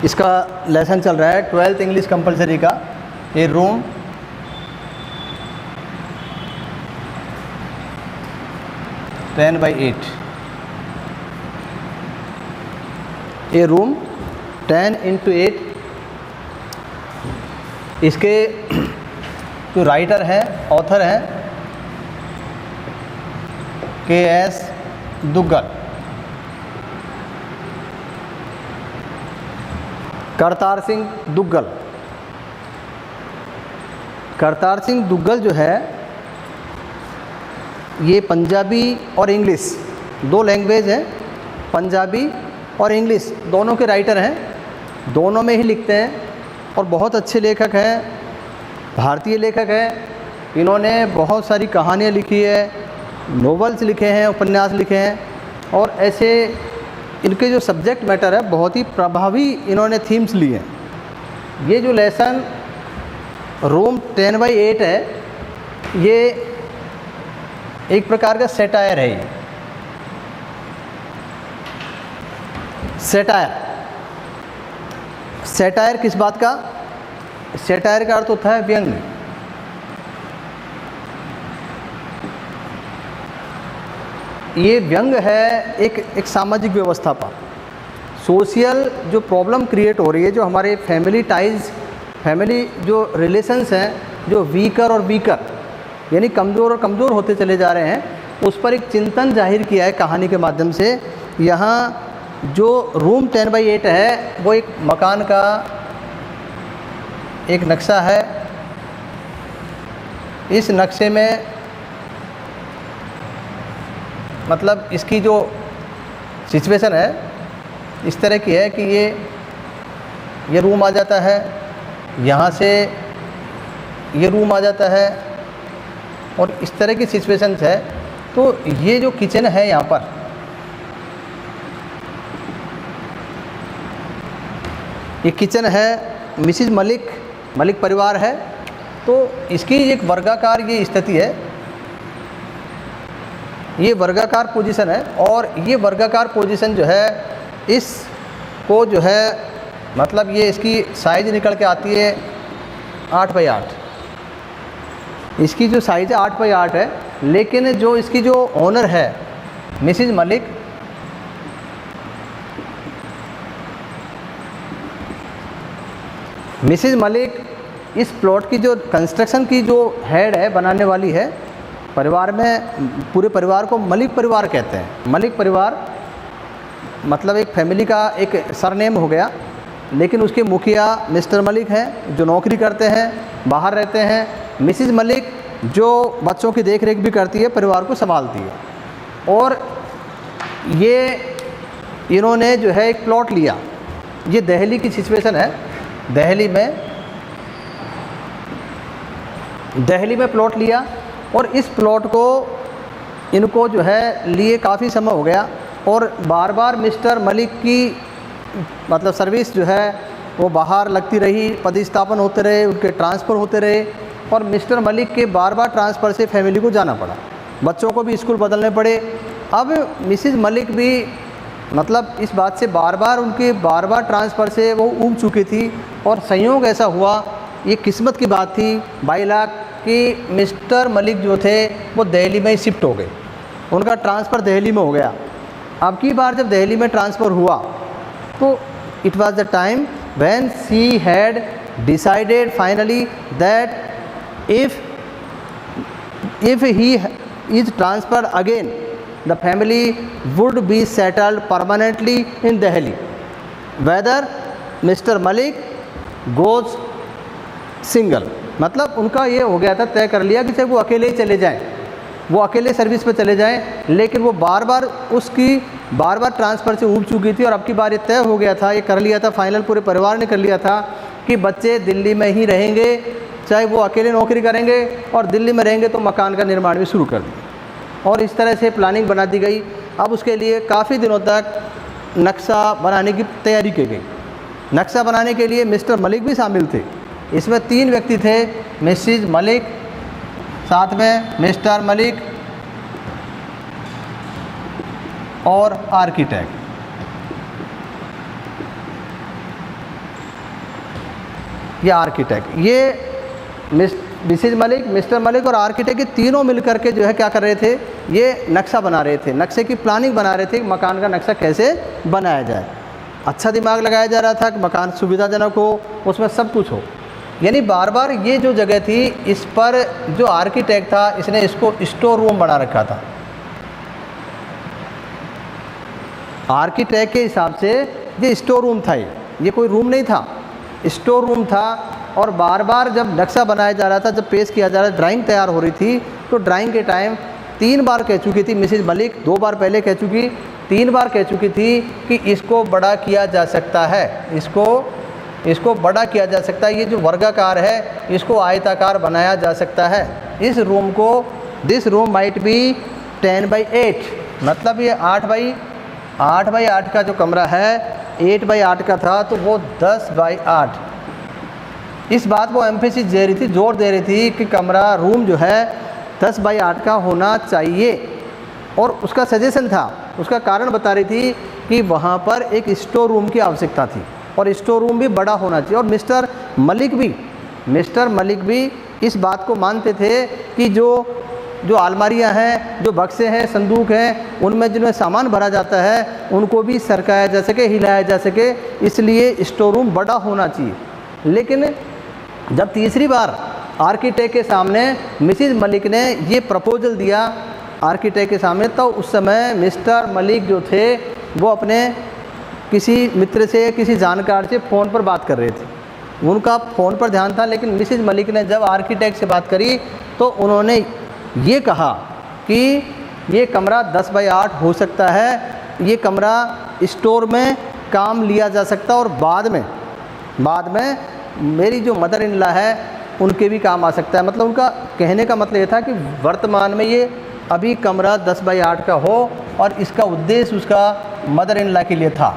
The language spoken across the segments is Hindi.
इसका लेसन चल रहा है 12th इंग्लिश कंपलसरी का। A room ten by 8, a room 10x8। इसके जो राइटर हैं, ऑथर हैं KS दुग्गल। करतार सिंह दुग्गल। करतार सिंह दुग्गल जो है ये पंजाबी और इंग्लिश दो लैंग्वेज हैं, पंजाबी और इंग्लिश दोनों के राइटर हैं, दोनों में ही लिखते हैं और बहुत अच्छे लेखक हैं, भारतीय लेखक हैं। इन्होंने बहुत सारी कहानियाँ लिखी है, नोवेल्स लिखे हैं, उपन्यास लिखे हैं और ऐसे इनके जो सब्जेक्ट मैटर है बहुत ही प्रभावी इन्होंने थीम्स लिए हैं। ये जो लेसन रूम 10/8 है ये एक प्रकार का सेटायर है। ये सेटायर, सेटायर किस बात का? सेटायर का अर्थ होता है व्यंग्य। ये व्यंग्य है एक सामाजिक व्यवस्था पर, सोशल जो प्रॉब्लम क्रिएट हो रही है, जो हमारे फैमिली टाइज, फैमिली जो रिलेशंस हैं जो वीकर और वीकर यानी कमज़ोर और कमज़ोर होते चले जा रहे हैं, उस पर एक चिंतन जाहिर किया है कहानी के माध्यम से। यहाँ जो रूम 10/8 है वो एक मकान का एक नक्शा है। इस नक्शे में मतलब इसकी जो सिचुएशन है इस तरह की है कि ये रूम आ जाता है, यहाँ से ये रूम आ जाता है और इस तरह की सिचुएशंस है। तो ये जो किचन है यहाँ पर, ये किचन है, मिसिज मलिक परिवार है। तो इसकी एक वर्गाकार ये स्थिति है, ये वर्गाकार पोजीशन है और ये वर्गाकार पोजीशन जो है इसको जो है मतलब ये इसकी साइज़ निकल के आती है 8/8। इसकी जो साइज़ है 8/8 है, लेकिन जो इसकी जो ओनर है मिसिज मलिक, मिसिज मलिक इस प्लॉट की जो कंस्ट्रक्शन की जो हेड है, बनाने वाली है, परिवार में पूरे परिवार को मलिक परिवार कहते हैं। मलिक परिवार मतलब एक फैमिली का एक सरनेम हो गया, लेकिन उसके मुखिया मिस्टर मलिक हैं जो नौकरी करते हैं, बाहर रहते हैं। मिसिज मलिक जो बच्चों की देखरेख भी करती है, परिवार को संभालती है। और ये इन्होंने जो है एक प्लॉट लिया, ये दिल्ली की सिचुएशन है। दिल्ली में प्लॉट लिया और इस प्लॉट को इनको जो है लिए काफ़ी समय हो गया और बार बार मिस्टर मलिक की मतलब सर्विस जो है वो बाहर लगती रही, पदस्थापन होते रहे, उनके ट्रांसफ़र होते रहे और मिस्टर मलिक के बार बार ट्रांसफ़र से फैमिली को जाना पड़ा, बच्चों को भी स्कूल बदलने पड़े। अब मिसिज मलिक भी मतलब इस बात से बार बार ट्रांसफ़र से वो ऊब चुकी थी और संयोग ऐसा हुआ, ये किस्मत की बात थी बाई लाख कि मिस्टर मलिक जो थे वो दिल्ली में ही शिफ्ट हो गए, उनका ट्रांसफ़र दिल्ली में हो गया। अब की बार जब दिल्ली में ट्रांसफ़र हुआ तो it was the time when she had decided finally that if he is transferred again the family would be settled permanently in Delhi, whether Mr Malik goes single. मतलब उनका ये हो गया था, तय कर लिया कि चाहे वो अकेले ही चले जाएं, वो अकेले सर्विस पे चले जाएं, लेकिन वो बार बार ट्रांसफ़र से ऊब चुकी थी और अब की बार ये तय हो गया था, ये कर लिया था फाइनल, पूरे परिवार ने कर लिया था कि बच्चे दिल्ली में ही रहेंगे, चाहे वो अकेले नौकरी करेंगे और दिल्ली में रहेंगे तो मकान का निर्माण भी शुरू कर दिया और इस तरह से प्लानिंग बना दी गई। अब उसके लिए काफ़ी दिनों तक नक्शा बनाने की तैयारी की गई। नक्शा बनाने के लिए मिस्टर मलिक भी शामिल थे। इसमें 3 व्यक्ति थे, मिसिज मलिक, साथ में मिस्टर मलिक और आर्किटेक्ट। ये आर्किटेक्ट, ये मिसेज मलिक, मिस्टर मलिक और आर्किटेक्ट ये तीनों मिलकर के जो है क्या कर रहे थे, ये नक्शा बना रहे थे, नक्शे की प्लानिंग बना रहे थे कि मकान का नक्शा कैसे बनाया जाए। अच्छा दिमाग लगाया जा रहा था कि मकान सुविधाजनक हो, उसमें सब कुछ हो। यानी बार बार ये जो जगह थी, इस पर जो आर्किटेक्ट था इसने इसको स्टोर रूम बना रखा था। आर्किटेक्ट के हिसाब से ये स्टोर रूम था, ये कोई रूम नहीं था, स्टोर रूम था। और बार बार जब नक्शा बनाया जा रहा था, जब पेश किया जा रहा था, ड्राइंग तैयार हो रही थी, तो ड्राइंग के टाइम 3 बार कह चुकी थी मिसेज मलिक, 2 बार पहले कह चुकी, 3 बार कह चुकी थी कि इसको बड़ा किया जा सकता है, इसको बड़ा किया जा सकता है, ये जो वर्गाकार है इसको आयताकार बनाया जा सकता है। इस रूम को, दिस रूम माइट बी 10/8, मतलब ये 8/8 का जो कमरा है 8/8 का था, तो वो 10/8। इस बात को एम्फेसिस दे रही थी, जोर दे रही थी कि कमरा, रूम जो है 10/8 का होना चाहिए। और उसका सजेशन था, उसका कारण बता रही थी कि वहाँ पर एक स्टोर रूम की आवश्यकता थी और स्टोर रूम भी बड़ा होना चाहिए। और मिस्टर मलिक भी इस बात को मानते थे कि जो अलमारियाँ हैं, जो बक्से हैं, संदूक हैं, उनमें जिनमें सामान भरा जाता है उनको भी सरकाया जा सके, हिलाया जा सके, इसलिए स्टोर रूम बड़ा होना चाहिए। लेकिन जब तीसरी बार आर्किटेक्ट के सामने मिसेज मलिक ने ये प्रपोजल दिया आर्किटेक्ट के सामने, तो उस समय मिस्टर मलिक जो थे वो अपने किसी मित्र से, किसी जानकार से फ़ोन पर बात कर रहे थे, उनका फ़ोन पर ध्यान था। लेकिन मिसेज मलिक ने जब आर्किटेक्ट से बात करी तो उन्होंने ये कहा कि ये कमरा 10/8 हो सकता है, ये कमरा स्टोर में काम लिया जा सकता है और बाद में मेरी जो मदर इन लॉ है उनके भी काम आ सकता है। मतलब उनका कहने का मतलब ये था कि वर्तमान में ये अभी कमरा 10/8 का हो और इसका उद्देश्य उसका मदर इन लॉ के लिए था।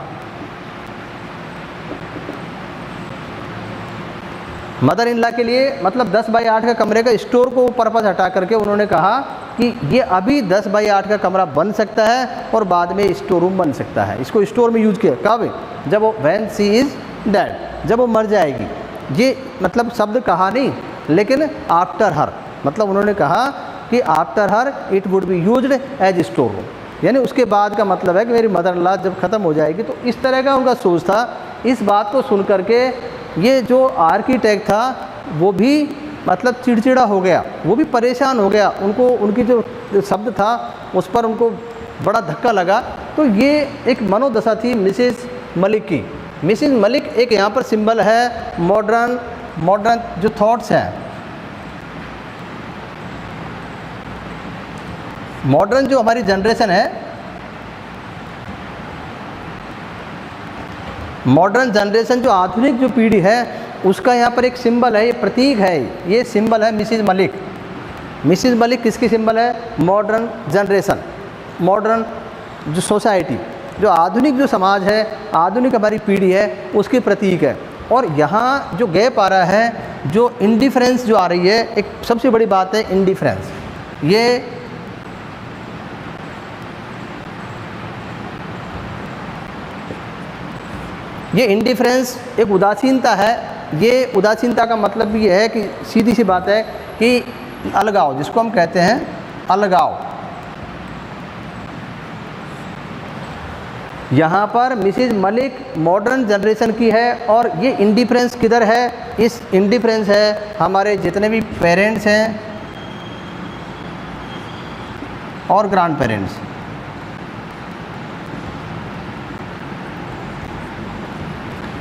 मदर इन लॉ के लिए मतलब 10/8 का कमरे का स्टोर को पर्पस हटा करके उन्होंने कहा कि ये अभी 10/8 का कमरा बन सकता है और बाद में स्टोर रूम बन सकता है। इसको स्टोर में यूज किया कब, जब वो व्हेन शी इज़ डेड, जब वो मर जाएगी। ये मतलब शब्द कहा नहीं, लेकिन आफ्टर हर, मतलब उन्होंने कहा कि after her it would be used as store room, यानी उसके बाद का मतलब है कि मेरी मदर इन लॉ जब ख़त्म हो जाएगी। तो इस तरह का उनका सोच था। इस बात को सुन करके ये जो आर्किटेक्ट था वो भी मतलब चिड़चिड़ा हो गया, वो भी परेशान हो गया, उनको उनकी जो शब्द था उस पर उनको बड़ा धक्का लगा। तो ये एक मनोदशा थी मिसेज मलिक की। मिसेज मलिक एक यहाँ पर सिंबल है मॉडर्न जो थॉट्स हैं, मॉडर्न जो हमारी जनरेशन है, मॉडर्न जनरेशन जो आधुनिक जो पीढ़ी है उसका यहाँ पर एक सिंबल है, ये प्रतीक है, ये सिंबल है मिसेज मलिक। मिसेज मलिक किसकी सिंबल है? मॉडर्न जनरेशन, मॉडर्न जो सोसाइटी, जो आधुनिक जो समाज है, आधुनिक हमारी पीढ़ी है, उसकी प्रतीक है। और यहाँ जो गैप आ रहा है, जो इंडिफरेंस जो आ रही है, एक सबसे बड़ी बात है इंडिफरेंस। ये इंडिफरेंस एक उदासीनता है। ये उदासीनता का मतलब भी ये है कि सीधी सी बात है कि अलगाव, जिसको हम कहते हैं अलगाव। यहाँ पर मिसेज मलिक मॉडर्न जनरेशन की है और ये इंडिफरेंस किधर है? इस इंडिफरेंस है हमारे जितने भी पेरेंट्स हैं और ग्रैंड पेरेंट्स।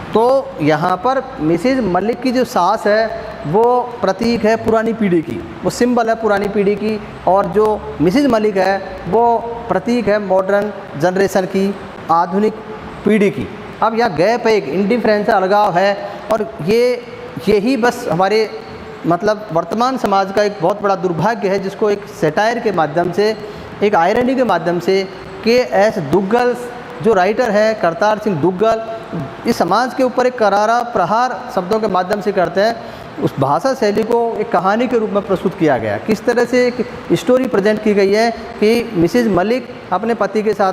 तो यहाँ पर मिसेज मलिक की जो सास है वो प्रतीक है पुरानी पीढ़ी की, वो सिंबल है पुरानी पीढ़ी की, और जो मिसेज मलिक है वो प्रतीक है मॉडर्न जनरेशन की, आधुनिक पीढ़ी की। अब यह गैप है, एक इंडिफरेंस है, अलगाव है। और यही बस हमारे मतलब वर्तमान समाज का एक बहुत बड़ा दुर्भाग्य है, जिसको एक सैटायर के माध्यम से, एक आयरनी के माध्यम से के.एस. दुग्गल जो राइटर है, करतार सिंह दुग्गल, इस समाज के ऊपर एक करारा प्रहार शब्दों के माध्यम से करते हैं। उस भाषा शैली को एक कहानी के रूप में प्रस्तुत किया गया। किस तरह से एक स्टोरी प्रेजेंट की गई है कि मिसेज मलिक अपने पति के साथ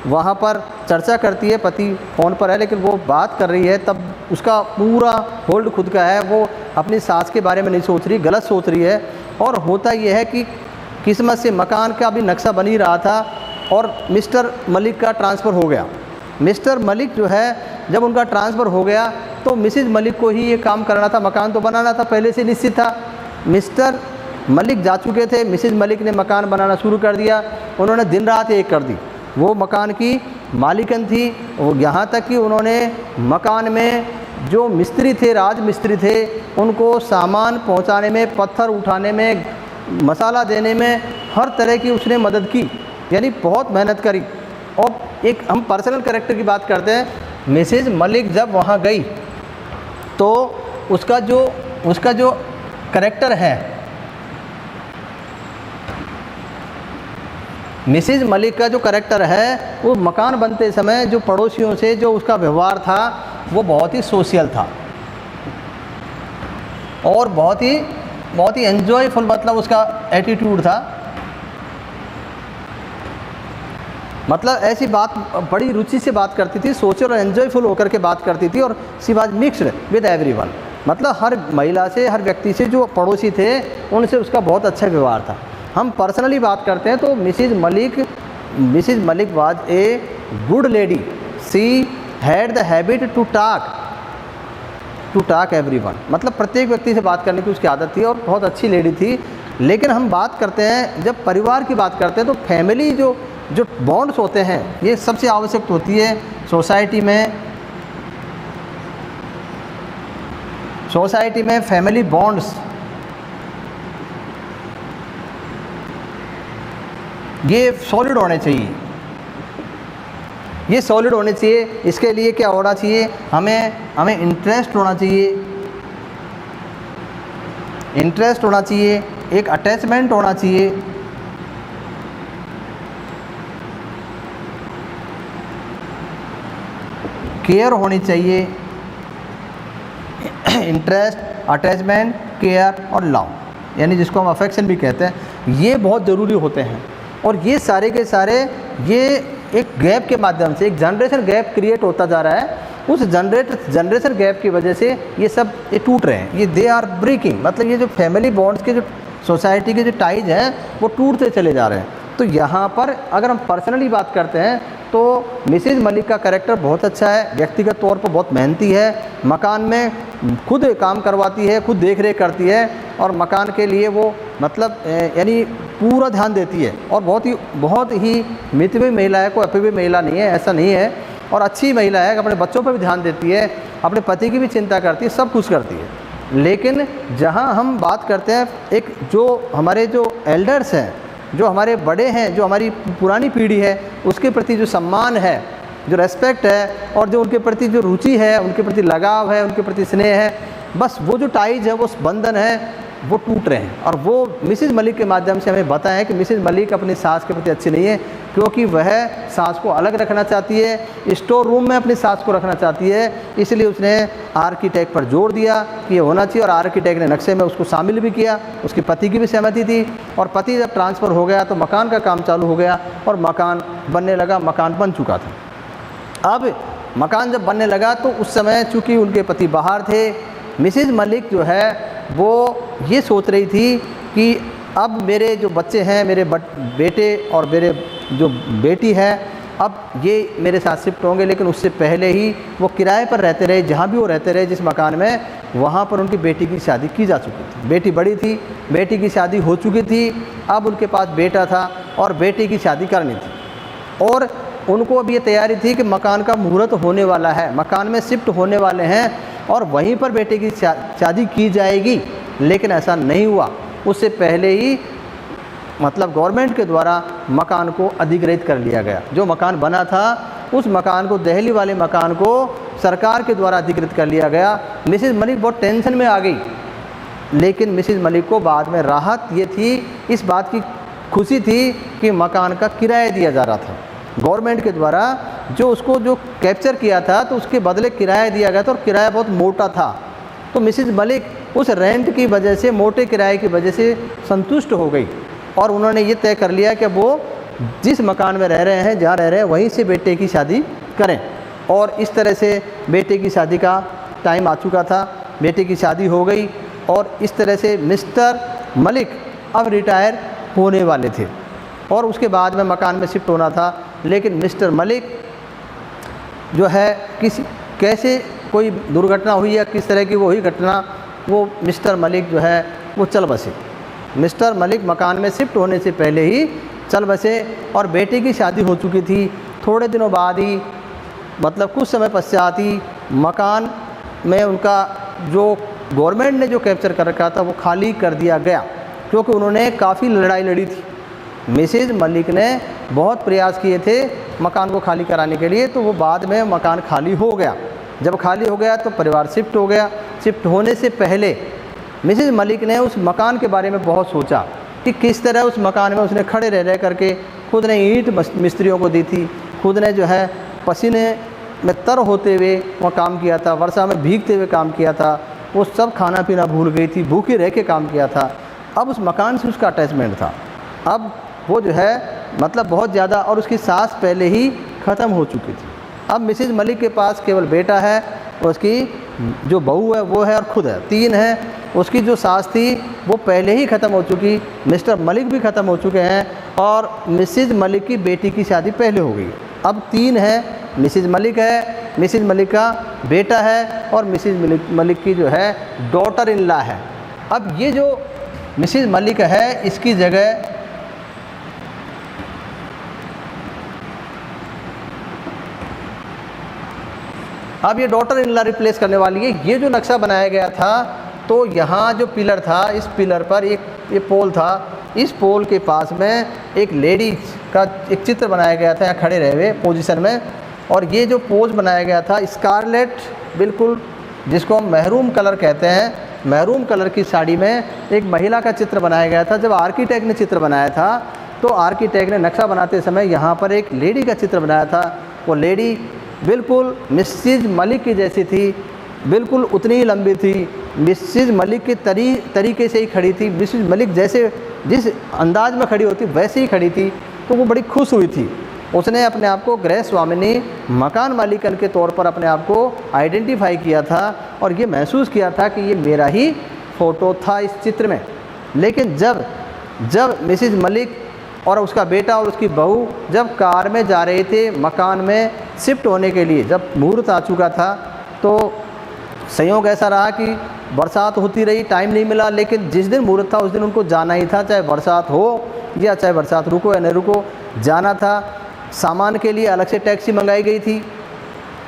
वहाँ पर चर्चा करती है, पति फ़ोन पर है लेकिन वो बात कर रही है, तब उसका पूरा होल्ड खुद का है, वो अपनी सास के बारे में नहीं सोच रही, गलत सोच रही है। और होता ये है कि किस्मत से मकान का भी नक्शा बन ही रहा था और मिस्टर मलिक का ट्रांसफ़र हो गया। मिस्टर मलिक जो है जब उनका ट्रांसफ़र हो गया तो मिसेज़ मलिक को ही ये काम करना था, मकान तो बनाना था, पहले से निश्चित था। मिस्टर मलिक जा चुके थे, मिसेज़ मलिक ने मकान बनाना शुरू कर दिया। उन्होंने दिन रात एक कर दी, वो मकान की मालिकन थी। वो यहाँ तक कि उन्होंने मकान में जो मिस्त्री थे, राज मिस्त्री थे, उनको सामान पहुँचाने में, पत्थर उठाने में, मसाला देने में हर तरह की उसने मदद की, यानी बहुत मेहनत करी। और एक हम पर्सनल कैरेक्टर की बात करते हैं, मिसेज़ मलिक जब वहाँ गई तो उसका जो कैरेक्टर है, मिसेज़ मलिक का जो कैरेक्टर है, वो मकान बनते समय जो पड़ोसियों से जो उसका व्यवहार था वो बहुत ही सोशल था और बहुत ही एंजॉयफुल, मतलब उसका एटीट्यूड था। मतलब ऐसी बात बड़ी रुचि से बात करती थी, सोशल और एंजॉयफुल होकर के बात करती थी। और she was mixed with everyone, मतलब हर महिला से, हर व्यक्ति से, जो पड़ोसी थे उनसे उसका बहुत अच्छा व्यवहार था। हम पर्सनली बात करते हैं तो Mrs Malik was a good lady. She had the habit to talk everyone, मतलब प्रत्येक व्यक्ति से बात करने की उसकी आदत थी और बहुत अच्छी लेडी थी। लेकिन हम बात करते हैं, जब परिवार की बात करते हैं तो फैमिली जो बॉन्ड्स होते हैं, ये सबसे आवश्यक होती है सोसाइटी में फैमिली बॉन्ड्स ये सॉलिड होने चाहिए, ये सॉलिड होने चाहिए। इसके लिए क्या होना चाहिए, हमें इंटरेस्ट होना चाहिए, एक अटैचमेंट होना चाहिए, केयर होनी चाहिए, इंटरेस्ट, अटैचमेंट, केयर और लव, यानी जिसको हम अफेक्शन भी कहते हैं, ये बहुत ज़रूरी होते हैं। और ये सारे के सारे ये एक गैप के माध्यम से एक जनरेशन गैप क्रिएट होता जा रहा है। उस जनरेशन गैप की वजह से ये सब टूट रहे हैं, ये दे आर ब्रेकिंग, मतलब ये जो फैमिली बॉन्ड्स के, जो सोसाइटी के जो टाइज हैं वो टूटते चले जा रहे हैं। तो यहाँ पर अगर हम पर्सनली बात करते हैं तो मिसेज़ मलिक का कैरेक्टर बहुत अच्छा है, व्यक्तिगत तौर पर बहुत मेहनती है, मकान में खुद काम करवाती है, खुद देख रेख करती है और मकान के लिए वो मतलब यानी पूरा ध्यान देती है। और बहुत ही मितव्ययी महिला है, कोई अपव्ययी महिला नहीं है, ऐसा नहीं है। और अच्छी महिला है, अपने बच्चों पर भी ध्यान देती है, अपने पति की भी चिंता करती है, सब कुछ करती है। लेकिन जहाँ हम बात करते हैं, एक जो हमारे जो एल्डर्स हैं, जो हमारे बड़े हैं, जो हमारी पुरानी पीढ़ी है, उसके प्रति जो सम्मान है, जो रेस्पेक्ट है और जो उनके प्रति जो रुचि है, उनके प्रति लगाव है, उनके प्रति स्नेह है, बस वो जो टाइज है, वो बंधन है, वो टूट रहे हैं। और वो मिसेज़ मलिक के माध्यम से हमें बताया है कि मिसेज़ मलिक अपनी सास के प्रति अच्छी नहीं है, क्योंकि वह सास को अलग रखना चाहती है, स्टोर रूम में अपनी सास को रखना चाहती है। इसलिए उसने आर्किटेक्ट पर जोर दिया कि ये होना चाहिए और आर्किटेक्ट ने नक्शे में उसको शामिल भी किया, उसके पति की भी सहमति थी। और पति जब ट्रांसफ़र हो गया तो मकान का काम चालू हो गया और मकान बनने लगा, मकान बन चुका था। अब मकान जब बनने लगा तो उस समय चूँकि उनके पति बाहर थे, मिसेज़ मलिक जो है वो ये सोच रही थी कि अब मेरे जो बच्चे हैं, मेरे बेटे और मेरे जो बेटी है, अब ये मेरे साथ शिफ्ट होंगे। लेकिन उससे पहले ही वो किराए पर रहते रहे, जहाँ भी वो रहते रहे, जिस मकान में, वहाँ पर उनकी बेटी की शादी की जा चुकी थी। बेटी बड़ी थी, बेटी की शादी हो चुकी थी, अब उनके पास बेटा था और बेटी की शादी करनी थी। और उनको अब ये तैयारी थी कि मकान का मुहूर्त होने वाला है, मकान में शिफ्ट होने वाले हैं और वहीं पर बेटे की शादी की जाएगी। लेकिन ऐसा नहीं हुआ, उससे पहले ही मतलब गवर्नमेंट के द्वारा मकान को अधिग्रहित कर लिया गया। जो मकान बना था उस मकान को, दहली वाले मकान को सरकार के द्वारा अधिग्रहित कर लिया गया। मिसेज़ मलिक बहुत टेंशन में आ गई, लेकिन मिसेज़ मलिक को बाद में राहत ये थी, इस बात की खुशी थी कि मकान का किराया दिया जा रहा था गवर्नमेंट के द्वारा। जो उसको जो कैप्चर किया था तो उसके बदले किराया दिया गया था और किराया बहुत मोटा था। तो मिसेज़ मलिक उस रेंट की वजह से, मोटे किराए की वजह से संतुष्ट हो गई और उन्होंने ये तय कर लिया कि वो जिस मकान में रह रहे हैं, जहाँ रह रहे हैं, वहीं से बेटे की शादी करें। और इस तरह से बेटे की शादी का टाइम आ चुका था, बेटे की शादी हो गई और इस तरह से मिस्टर मलिक अब रिटायर होने वाले थे और उसके बाद में मकान में शिफ्ट होना था। लेकिन मिस्टर मलिक जो है कैसे कोई दुर्घटना हुई या किस तरह की वो हुई घटना, वो मिस्टर मलिक जो है वो चल बसे। मिस्टर मलिक मकान में शिफ्ट होने से पहले ही चल बसे और बेटे की शादी हो चुकी थी। थोड़े दिनों बाद ही, मतलब कुछ समय पश्चात ही, मकान में उनका जो गवर्नमेंट ने जो कैप्चर कर रखा था वो खाली कर दिया गया, क्योंकि उन्होंने काफ़ी लड़ाई लड़ी थी। मिसेज मलिक ने बहुत प्रयास किए थे मकान को खाली कराने के लिए, तो वो बाद में मकान खाली हो गया। जब खाली हो गया तो परिवार शिफ्ट हो गया। शिफ्ट होने से पहले मिसेज मलिक ने उस मकान के बारे में बहुत सोचा कि किस तरह उस मकान में उसने खड़े रह करके खुद ने ईंट मिस्त्रियों को दी थी, खुद ने जो है पसीने में तर होते हुए वह काम किया था, वर्षा में भीगते हुए काम किया था, वो सब खाना पीना भूल गई थी, भूखे रह के काम किया था। अब उस मकान से उसका अटैचमेंट था, अब वो जो है मतलब बहुत ज़्यादा, और उसकी सास पहले ही ख़त्म हो चुकी थी। अब मिसेज मलिक के पास केवल बेटा है, उसकी जो बहू है वो है और खुद है, 3 है। उसकी जो सास थी वो पहले ही ख़त्म हो चुकी, मिस्टर मलिक भी ख़त्म हो चुके हैं और मिसेज मलिक की बेटी की शादी पहले हो गई। अब 3 है, मिसेज मलिक है, मिसेज मलिक का बेटा है और मिसेज मलिक की जो है डॉटर इन लॉ है। अब ये जो मिसेज मलिक है इसकी जगह अब ये डॉटर इन लॉ रिप्लेस करने वाली है। ये जो नक्शा बनाया गया था, तो यहाँ जो पिलर था, इस पिलर पर ये पोल था, इस पोल के पास में एक लेडीज का एक चित्र बनाया गया था, यहाँ खड़े रहे हुए पोजीशन में। और ये जो पोज बनाया गया था स्कारलेट, बिल्कुल जिसको हम महरून कलर कहते हैं, महरून कलर की साड़ी में एक महिला का चित्र बनाया गया था। जब आर्किटेक्ट ने चित्र बनाया था तो आर्किटेक्ट ने नक्शा बनाते समय यहाँ पर एक लेडी का चित्र बनाया था। वो लेडी बिल्कुल मिसेज मलिक की जैसी थी, बिल्कुल उतनी ही लंबी थी, मिसेज मलिक के तरीके से ही खड़ी थी, मिसेज मलिक जैसे जिस अंदाज में खड़ी होती वैसे ही खड़ी थी। तो वो बड़ी खुश हुई थी, उसने अपने आप को गृह स्वामिनी मकान मालिकन के तौर पर अपने आप को आइडेंटिफाई किया था और ये महसूस किया था कि ये मेरा ही फ़ोटो था इस चित्र में। लेकिन जब मिसेज मलिक और उसका बेटा और उसकी बहू जब कार में जा रहे थे मकान में शिफ्ट होने के लिए, जब मुहूर्त आ चुका था, तो संयोग ऐसा रहा कि बरसात होती रही, टाइम नहीं मिला। लेकिन जिस दिन मुहूर्त था उस दिन उनको जाना ही था, चाहे बरसात हो या चाहे बरसात रुको या नहीं रुको, जाना था। सामान के लिए अलग से टैक्सी मंगाई गई थी,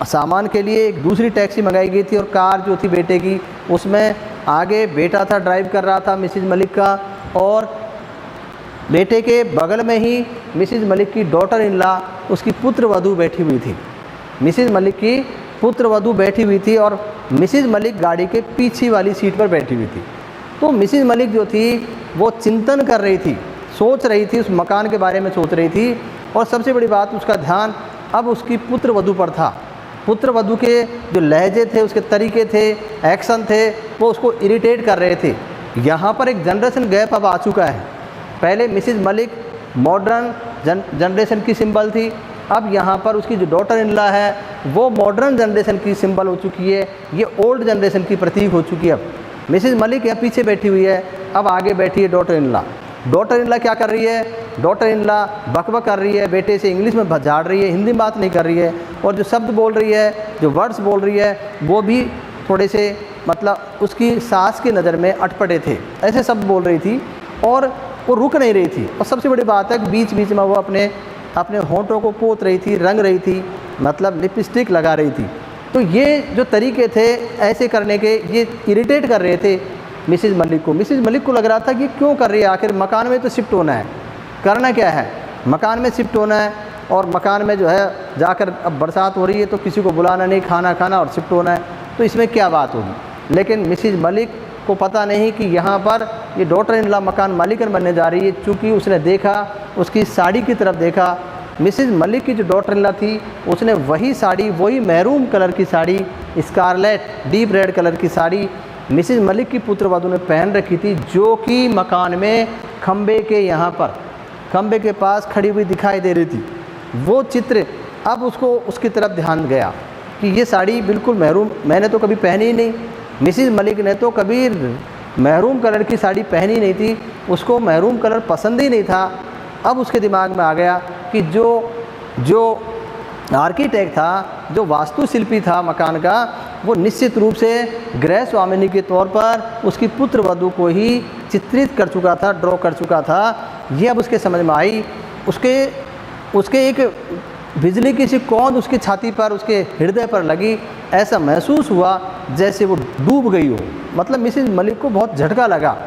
सामान के लिए एक दूसरी टैक्सी मंगाई गई थी और कार जो थी बेटे की, उसमें आगे बेटा था, ड्राइव कर रहा था मिसेज मलिक का, और बेटे के बगल में ही मिसेज मलिक की डॉटर इन लॉ, उसकी पुत्र वधू बैठी हुई थी। मिसेज मलिक की पुत्र वधू बैठी हुई थी और मिसेज मलिक गाड़ी के पीछे वाली सीट पर बैठी हुई थी। तो मिसेज मलिक जो थी वो चिंतन कर रही थी, सोच रही थी, उस मकान के बारे में सोच रही थी। और सबसे बड़ी बात, उसका ध्यान अब उसकी पुत्र वधू पर था। पुत्र वधू के जो लहजे थे, उसके तरीके थे, एक्शन थे, वो उसको इरिटेट कर रहे थे। यहाँ पर एक जनरेशन गैप अब आ चुका है। पहले मिसेज मलिक मॉडर्न जनरेशन की सिंबल थी, अब यहाँ पर उसकी जो डॉटर इन लॉ है वो मॉडर्न जनरेशन की सिंबल हो चुकी है, ये ओल्ड जनरेशन की प्रतीक हो चुकी है। अब मिसेज मलिक यहाँ पीछे बैठी हुई है, अब आगे बैठी है daughter in law. Daughter in law क्या कर रही है? डॉटर इन लॉ बकबक कर रही है, बेटे से इंग्लिश में झाड़ रही है, हिंदी में बात नहीं कर रही है, और जो शब्द बोल रही है, जो वर्ड्स बोल रही है, वो भी थोड़े से मतलब उसकी सास की नज़र में अटपटे थे, ऐसे शब्द बोल रही थी और वो रुक नहीं रही थी। और सबसे बड़ी बात है कि बीच बीच में वो अपने होंठों को पोत रही थी, रंग रही थी, मतलब लिपस्टिक लगा रही थी। तो ये जो तरीके थे ऐसे करने के, ये इरिटेट कर रहे थे मिसेज मलिक को। मिसेज मलिक को लग रहा था कि क्यों कर रही है, आखिर मकान में तो शिफ्ट होना है, करना क्या है, मकान में शिफ्ट होना है और मकान में जो है जाकर अब बरसात हो रही है तो किसी को बुलाना नहीं, खाना खाना और शिफ्ट होना है, तो इसमें क्या बात होगी। लेकिन मिसेज मलिक को पता नहीं कि यहाँ पर ये डॉटर इन लॉ मकान मालिकन बनने जा रही है। चूँकि उसने देखा, उसकी साड़ी की तरफ देखा, मिसेज मलिक की जो डॉटर इन लॉ थी उसने वही साड़ी, वही मैरून कलर की sari, scarlet deep red colour की साड़ी मिसेज मलिक की पुत्र वधू ने पहन रखी थी, जो कि मकान में खंबे के यहाँ पर खंबे के पास खड़ी हुई दिखाई दे रही थी। वो चित्र अब उसको उसकी तरफ ध्यान गया कि ये साड़ी बिल्कुल महरूम, मैंने तो कभी पहनी ही नहीं। मिसिज़ मलिक ने तो कभी महरूम कलर की साड़ी पहनी नहीं थी, उसको महरूम कलर पसंद ही नहीं था। अब उसके दिमाग में आ गया कि जो आर्किटेक्ट था, जो वास्तुशिल्पी था मकान का, वो निश्चित रूप से गृह स्वामिनी के तौर पर उसकी पुत्र वधू को ही चित्रित कर चुका था, ड्रॉ कर चुका था। ये अब उसके समझ में आई। उसके एक बिजली की सी कौंध उसकी छाती पर, उसके हृदय पर लगी। ऐसा महसूस हुआ जैसे वो डूब गई हो। मतलब मिसिज़ मलिक को बहुत झटका लगा।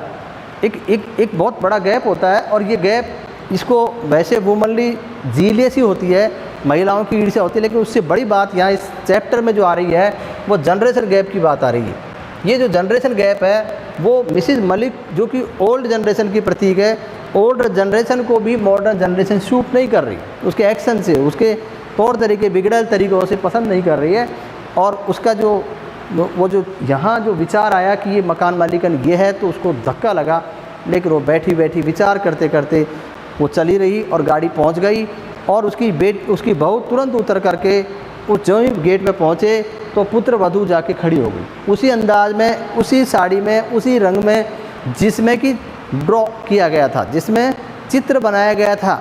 एक बहुत बड़ा गैप होता है, और ये गैप, इसको वैसे वुमनली जीलियस ही होती है, महिलाओं की ईर्ष्या होती है, लेकिन उससे बड़ी बात यहाँ इस चैप्टर में जो आ रही है वो जनरेशन गैप की बात आ रही है। ये जो जनरेशन गैप है वो मिसिज़ मलिक, जो कि ओल्ड जनरेशन की प्रतीक है, ओल्ड जनरेशन को भी मॉडर्न जनरेशन सूट नहीं कर रही। उसके एक्शन से, उसके तौर तरीके बिगड़ल तरीक़ों से पसंद नहीं कर रही है। और उसका जो यहाँ जो विचार आया कि ये मकान मालिकन ये है, तो उसको धक्का लगा। लेकिन वो बैठी बैठी विचार करते करते वो चली रही और गाड़ी पहुंच गई। और उसकी बहू तुरंत उतर करके जो ही गेट पे पहुँचे तो पुत्र वधू जाके खड़ी हो गई, उसी अंदाज में, उसी साड़ी में, उसी रंग में जिसमें कि ड्रॉ किया गया था, जिसमें चित्र बनाया गया था,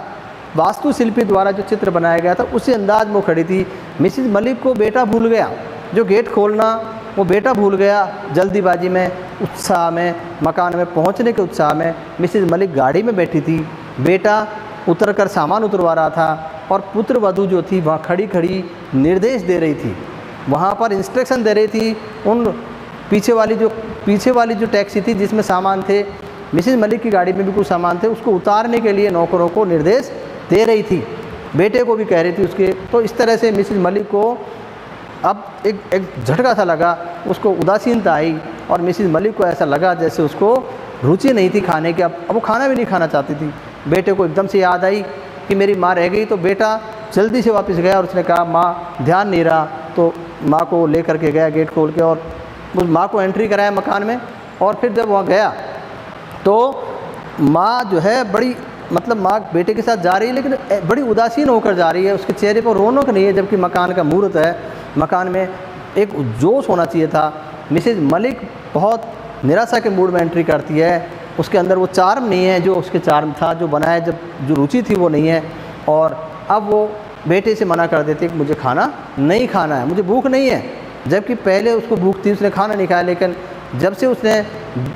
वास्तुशिल्पी द्वारा जो चित्र बनाया गया था, उसी अंदाज में वो खड़ी थी। मिसिज़ मलिक को बेटा भूल गया, जो गेट खोलना वो बेटा भूल गया। जल्दीबाजी में, उत्साह में, मकान में पहुंचने के उत्साह में मिसिज़ मलिक गाड़ी में बैठी थी। बेटा उतर कर सामान उतरवा रहा था, और पुत्र वधू जो थी वहाँ खड़ी खड़ी निर्देश दे रही थी, वहाँ पर इंस्ट्रक्शन दे रही थी। उन पीछे वाली जो टैक्सी थी जिसमें सामान थे, मिसिज़ मलिक की गाड़ी में भी कुछ सामान थे, उसको उतारने के लिए नौकरों को निर्देश दे रही थी। बेटे को भी कह रही थी उसके। तो इस तरह से मिसिज़ मलिक को अब एक झटका सा लगा, उसको उदासीनता आई, और मिसिज़ मलिक को ऐसा लगा जैसे उसको रुचि नहीं थी खाने की। अब वो खाना भी नहीं खाना चाहती थी। बेटे को एकदम से याद आई कि मेरी माँ रह गई। तो बेटा जल्दी से वापस गया और उसने कहा माँ ध्यान नहीं रहा। तो माँ को लेकर के गया गेट खोल के, और उस माँ को एंट्री कराया मकान में। और फिर जब वहाँ गया तो माँ जो है बड़ी, मतलब माँ बेटे के साथ जा रही है, लेकिन बड़ी उदासीन होकर जा रही है। उसके चेहरे पर रौनक नहीं है, जबकि मकान का मुहूर्त है। मकान में एक जोश होना चाहिए था। मिसिज़ मलिक बहुत निराशा के मूड में एंट्री करती है। उसके अंदर वो चार्म नहीं है जो उसके चार्म था, जो बनाया जब जो रुचि थी वो नहीं है। और अब वो बेटे से मना कर देती है कि मुझे खाना नहीं खाना है, मुझे भूख नहीं है। जबकि पहले उसको भूख थी, उसने खाना नहीं खाया। लेकिन जब से उसने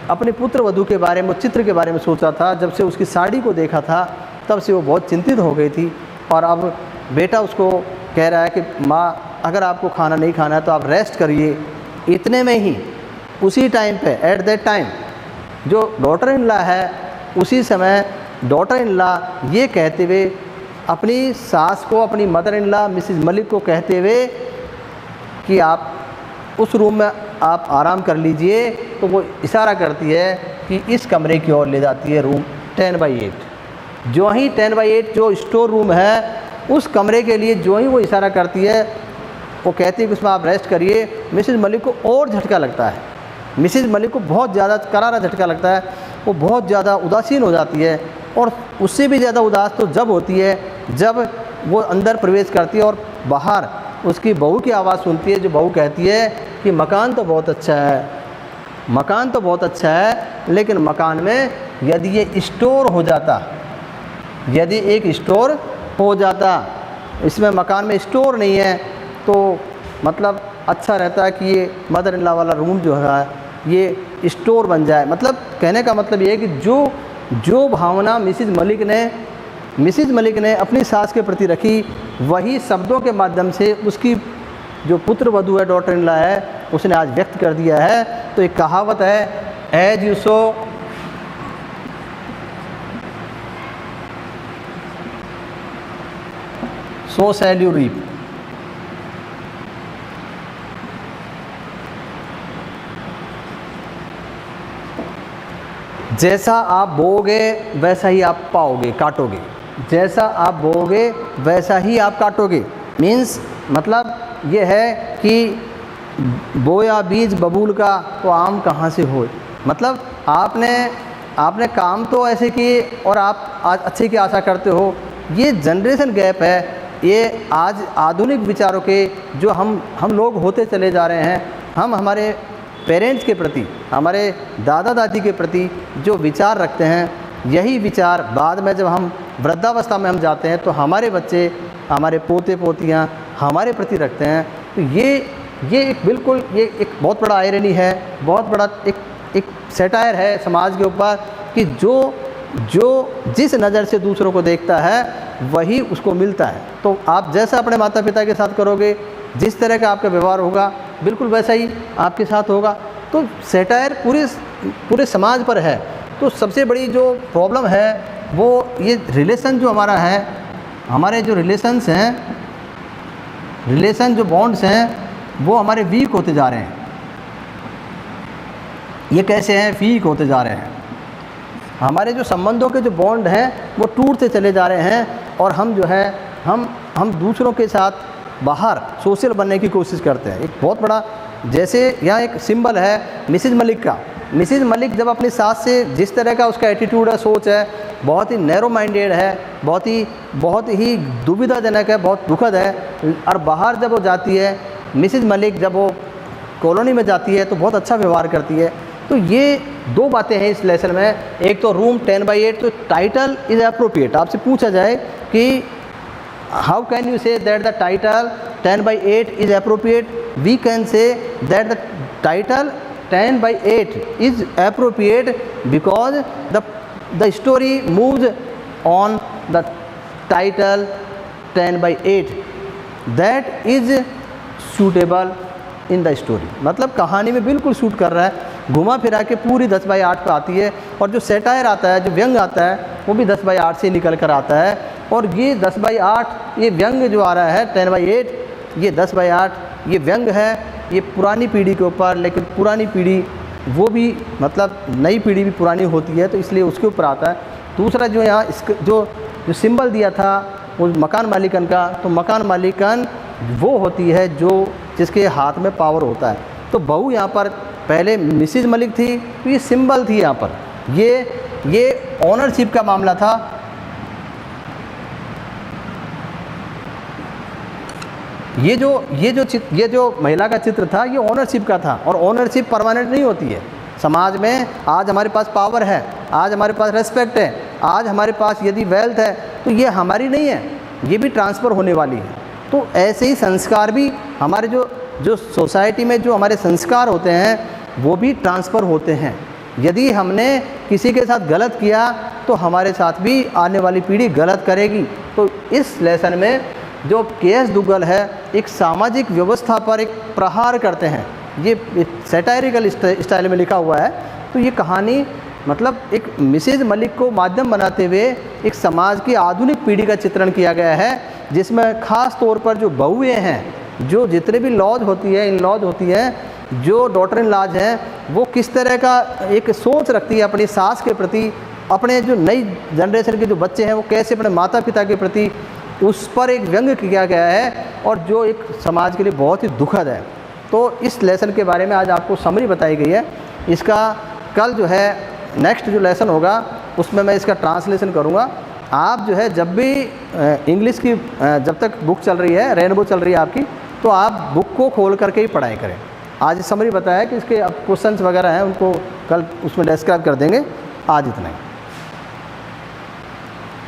अपने पुत्र वधू के बारे में, चित्र के बारे में सोचा था, जब से उसकी साड़ी को देखा था, तब से वो बहुत चिंतित हो गई थी। और अब बेटा उसको कह रहा है कि माँ अगर आपको खाना नहीं खाना है तो आप रेस्ट करिए। इतने में ही उसी टाइम पे, एट दैट टाइम, जो डॉटर इन लॉ है, उसी समय डॉटर इन लॉ ये कहते हुए अपनी सास को, अपनी mother in law Mrs Malik को कहते हुए कि आप उस रूम में आप आराम कर लीजिए, तो वो इशारा करती है कि इस कमरे की ओर ले जाती है, रूम 10/8। जो ही 10/8 जो स्टोर रूम है, उस कमरे के लिए जो ही वो इशारा करती है, वो कहती है कि उसमें आप रेस्ट करिए। मिसिज़ मलिक को और झटका लगता है। मिसिज़ मलिक को बहुत ज़्यादा करारा झटका लगता है। वो बहुत ज़्यादा उदासीन हो जाती है, और उससे भी ज़्यादा उदास तो जब होती है जब वो अंदर प्रवेश करती है और बाहर उसकी बहू की आवाज़ सुनती है, जो बहू कहती है कि मकान तो बहुत अच्छा है, मकान तो बहुत अच्छा है, लेकिन मकान में यदि ये स्टोर हो जाता, यदि एक स्टोर हो जाता, इसमें मकान में स्टोर नहीं है, तो मतलब अच्छा रहता है कि ये मदर इन लॉ वाला रूम जो है ये स्टोर बन जाए। मतलब कहने का मतलब ये है कि जो भावना मिसिज़ मलिक ने अपनी सास के प्रति रखी, वही शब्दों के माध्यम से उसकी जो पुत्र वधू है, डॉटर इन लॉ है, उसने आज व्यक्त कर दिया है। तो एक कहावत है, as you sow so shall you reap. जैसा आप बोओगे वैसा ही आप पाओगे, काटोगे। जैसा आप बोओगे वैसा ही आप काटोगे। मीन्स मतलब ये है कि बोया बीज बबूल का तो आम कहाँ से हो। मतलब आपने आपने काम तो ऐसे किए और आप आज अच्छे की आशा करते हो। ये जनरेशन गैप है, ये आज आधुनिक विचारों के जो हम लोग होते चले जा रहे हैं। हम हमारे पेरेंट्स के प्रति, हमारे दादा दादी के प्रति जो विचार रखते हैं, यही विचार बाद में जब हम वृद्धावस्था में हम जाते हैं तो हमारे बच्चे, हमारे पोते पोतियाँ हमारे प्रति रखते हैं। तो ये एक बिल्कुल ये एक बहुत बड़ा आयरनी है, बहुत बड़ा एक सैटायर है समाज के ऊपर कि जो जिस नज़र से दूसरों को देखता है वही उसको मिलता है। तो आप जैसा अपने माता पिता के साथ करोगे, जिस तरह का आपका व्यवहार होगा, बिल्कुल वैसा ही आपके साथ होगा। तो सैटायर पूरे समाज पर है। तो सबसे बड़ी जो प्रॉब्लम है वो ये रिलेशन जो हमारा है, हमारे जो रिलेशंस हैं, रिलेशन जो बॉन्ड्स हैं वो हमारे वीक होते जा रहे हैं। ये कैसे हैं? वीक होते जा रहे हैं। हमारे जो संबंधों के जो बॉन्ड हैं वो टूटते चले जा रहे हैं और हम जो है हम दूसरों के साथ बाहर सोशल बनने की कोशिश करते हैं। एक बहुत बड़ा, जैसे यहाँ एक सिंबल है मिसेज मलिक का। मिसेज मलिक जब अपनी सास से जिस तरह का उसका एटीट्यूड है, सोच है, बहुत ही नैरो माइंडेड है, बहुत ही दुविधाजनक है, बहुत दुखद है। और बाहर जब वो जाती है, मिसेज मलिक जब वो कॉलोनी में जाती है तो बहुत अच्छा व्यवहार करती है। तो ये दो बातें हैं इस लेसन में। एक तो रूम 10/8, तो टाइटल इज़ अप्रोप्रिएट। आपसे पूछा जाए कि how can you say that the title 10/8 is appropriate, we can say that the title 10/8 is appropriate because the story moves on the title 10/8 that is suitable in the story। मतलब कहानी में बिल्कुल सूट कर रहा है, घुमा फिरा के पूरी 10/8 पे आती है। और जो सैटायर आता है, जो व्यंग आता है, वो भी 10/8 से निकल कर आता है। और ये 10/8 ये व्यंग जो आ रहा है 10/8, ये 10/8 ये व्यंग है, ये पुरानी पीढ़ी के ऊपर। लेकिन पुरानी पीढ़ी वो भी, मतलब नई पीढ़ी भी पुरानी होती है, तो इसलिए उसके ऊपर आता है। दूसरा जो यहाँ जो सिंबल दिया था वो मकान मालिकन का, तो मकान मालिकन वो होती है जिसके हाथ में पावर होता है। तो बहू यहाँ पर पहले मिसेज मलिक थी, तो ये सिंबल थी यहाँ पर, ये ऑनरशिप का मामला था। ये जो महिला का चित्र था ये ऑनरशिप का था। और ऑनरशिप परमानेंट नहीं होती है समाज में। आज हमारे पास पावर है, आज हमारे पास रेस्पेक्ट है, आज हमारे पास यदि वेल्थ है, तो ये हमारी नहीं है, ये भी ट्रांसफ़र होने वाली है। तो ऐसे ही संस्कार भी हमारे जो सोसाइटी में जो हमारे संस्कार होते हैं वो भी ट्रांसफ़र होते हैं। यदि हमने किसी के साथ गलत किया तो हमारे साथ भी आने वाली पीढ़ी गलत करेगी। तो इस लेसन में जो के.एस. दुग्गल है एक सामाजिक व्यवस्था पर एक प्रहार करते हैं। ये सैटायरिकल स्टाइल में लिखा हुआ है। तो ये कहानी मतलब एक मिसेज मलिक को माध्यम बनाते हुए एक समाज की आधुनिक पीढ़ी का चित्रण किया गया है, जिसमें ख़ास तौर पर जो बहुएँ हैं, जो जितने भी लॉज होती है, इन लॉज होती हैं, जो डॉटर इन लॉज हैं, वो किस तरह का एक सोच रखती है अपनी सास के प्रति, अपने जो नई जनरेशन के जो बच्चे हैं वो कैसे अपने माता पिता के प्रति, उस पर एक व्यंग किया गया है और जो एक समाज के लिए बहुत ही दुखद है। तो इस लेसन के बारे में आज आपको समरी बताई गई है। इसका कल जो है नेक्स्ट जो लेसन होगा उसमें मैं इसका ट्रांसलेशन करूँगा। आप जो है जब भी इंग्लिश की जब तक बुक चल रही है, रेनबो चल रही है आपकी, तो आप बुक को खोल करके ही पढ़ाई करें। आज समरी बताया कि इसके अब क्वेश्चंस वगैरह हैं उनको कल उसमें डिस्क्राइब कर देंगे। आज इतना ही।